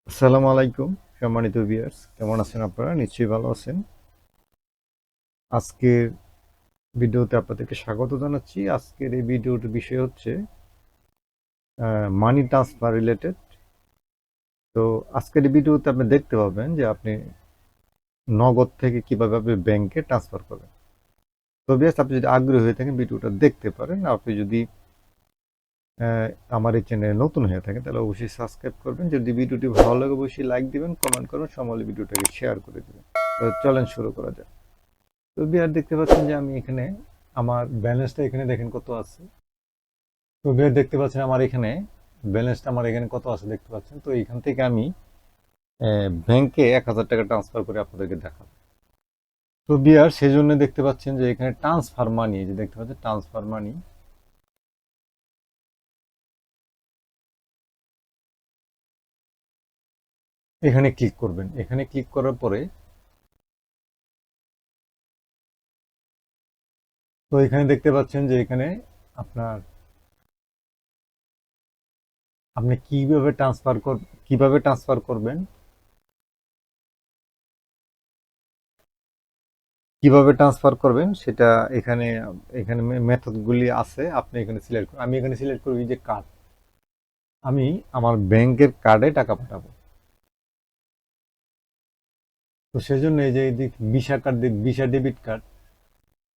আসসালামু আলাইকুম সম্মানিত ভিউয়ার্স, কেমন আছেন আপনারা? নিশ্চয়ই ভালো আছেন। আজকের ভিডিওতে আপনাদেরকে স্বাগত জানাচ্ছি। আজকের এই ভিডিওর বিষয় হচ্ছে মানি ট্রান্সফার রিলেটেড। তো আজকের এই ভিডিওতে আপনি দেখতে পাবেন যে আপনি নগদ থেকে কিভাবে আপনি ব্যাংকে ট্রান্সফার করবেন। তো ভিউয়ার্স, আপনি যদি আগ্রহী হয়ে থাকেন ভিডিওটা দেখতে পারেন। আপনি যদি আহ, আমার এই চ্যানেলে নতুন হয়ে থাকেন তাহলে অবশ্যই সাবস্ক্রাইব করবেন। যদি ভিডিওটি ভালো লাগে অবশ্যই লাইক দিবেন, কমেন্ট করবেন, সময় হলে ভিডিওটাকে শেয়ার করে দিবেন। তো চলেন শুরু করা যাক। তো বিহার দেখতে পাচ্ছেন যে আমি এখানে আমার ব্যালেন্সটা এখানে দেখেন কত আছে। তো বিহার দেখতে পাচ্ছেন আমার এখানে ব্যালেন্সটা আমার এখানে কত আছে দেখতে পাচ্ছেন। তো এখান থেকে আমি ব্যাংকে 1,000 টাকা ট্রান্সফার করে আপনাদেরকে দেখাবো। তো বিহার সেই জন্য দেখতে পাচ্ছেন যে এখানে ট্রান্সফার মানি, এই যে দেখতে পাচ্ছেন ট্রান্সফার মানি, এখানে ক্লিক করবেন। এখানে ক্লিক করার পরে তো এখানে দেখতে পাচ্ছেন যে এখানে আপনার আপনি কিভাবে ট্রান্সফার করবেন, সেটা এখানে এখানে মেথডগুলি আছে। আপনি এখানে সিলেক্ট করুন। আমি এখানে সিলেক্ট করব এই যে কার্ড, আমি আমার ব্যাংকের কার্ডে টাকা পাঠাবো। তো সেজন্য এই যে ভিসা ডেবিট কার্ড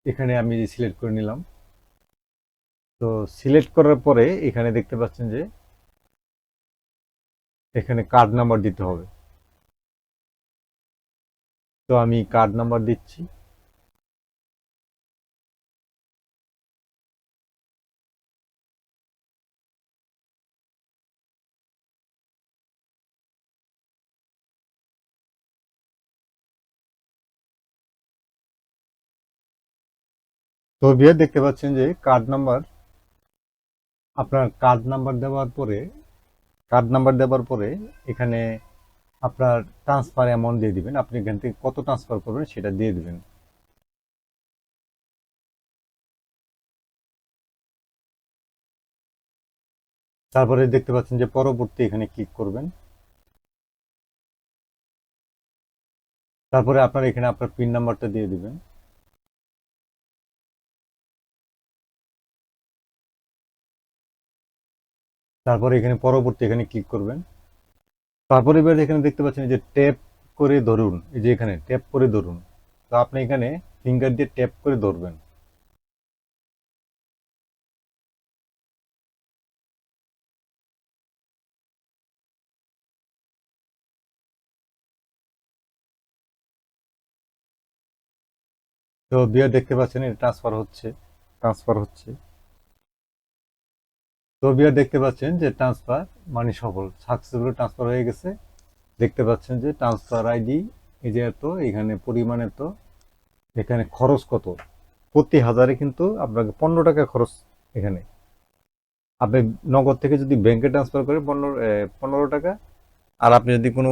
এখানে আমি সিলেক্ট করে নিলাম। তো সিলেক্ট করার পরে এখানে দেখতে পাচ্ছেন যে এখানে কার্ড নাম্বার দিতে হবে। তো আমি কার্ড নাম্বার দিচ্ছি। তো ভিউয়ার দেখতে পাচ্ছেন যে আপনার কার্ড নাম্বার দেওয়ার পরে এখানে আপনার ট্রান্সফার অ্যামাউন্ট দিয়ে দিবেন। আপনি এখান থেকে কত ট্রান্সফার করবেন সেটা দিয়ে দিবেন। তারপরে দেখতে পাচ্ছেন যে পরবর্তী, এখানে ক্লিক করবেন। তারপরে আপনার এখানে আপনার পিন নাম্বারটা দিয়ে দিবেন। তারপরে এখানে পরবর্তী, এখানে ক্লিক করবেন। তারপরে এবার এখানে দেখতে পাচ্ছেন এই যে ট্যাপ করে ধরুন, এই যে এখানে ট্যাপ করে ধরুন। তো আপনি এখানে ফিঙ্গার দিয়ে ট্যাপ করে ধরবেন। তো বিয়ার দেখতে পাচ্ছেন এটা ট্রান্সফার হচ্ছে। তো বিয়ার দেখতে পাচ্ছেন যে ট্রান্সফার মানে সাকসেসফুল ট্রান্সফার হয়ে গেছে। দেখতে পাচ্ছেন যে ট্রান্সফার আইডি এই যে এত, এখানে পরিমাণ এত, এখানে খরচ কত, প্রতি হাজারে কিন্তু আপনাকে 15 টাকা খরচ। এখানে আপনি নগদ থেকে যদি ব্যাংকে ট্রান্সফার করেন 15 টাকা, আর আপনি যদি কোনো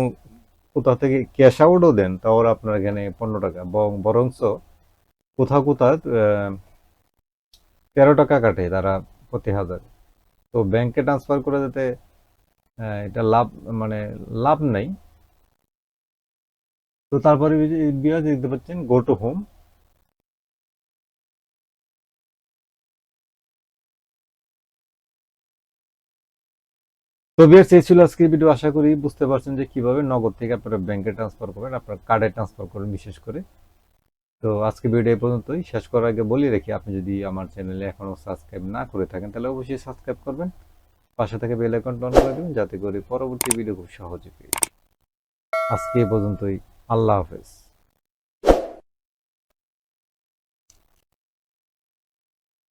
কোথাও থেকে ক্যাশ আউটও দেন তাহলে আপনার এখানে 15 টাকা, বরঞ্চ কোথাও কোথাও 13 টাকা কাটে তারা প্রতি হাজার। তো ব্যাংকে ট্রান্সফার করে যাতে এটা লাভ, মানে লাভ নাই। তো তারপরে বিয়াজ দেখতে পাচ্ছেন গো টু হোম। তো বিয়ার্স, এই ছিল আজকের ভিডিও। আশা করি বুঝতে পারছেন যে কিভাবে নগদ থেকে আপনারা ব্যাংকে ট্রান্সফার করবেন, আপনার কার্ডে ট্রান্সফার করবেন বিশেষ করে। তো আজকে ভিডিও এই পর্যন্তই। শেষ করার আগে বলে রাখি, আপনি যদি আমার চ্যানেলে এখনো সাবস্ক্রাইব না করে থাকেন তাহলে অবশ্যই সাবস্ক্রাইব করবেন। পাশে থেকে বেল আইকনটা অন করে দেবেন যাতে করে পরবর্তী ভিডিও খুব সহজে পেয়ে যান। আজকে এই পর্যন্তই। আল্লাহ হাফেজ।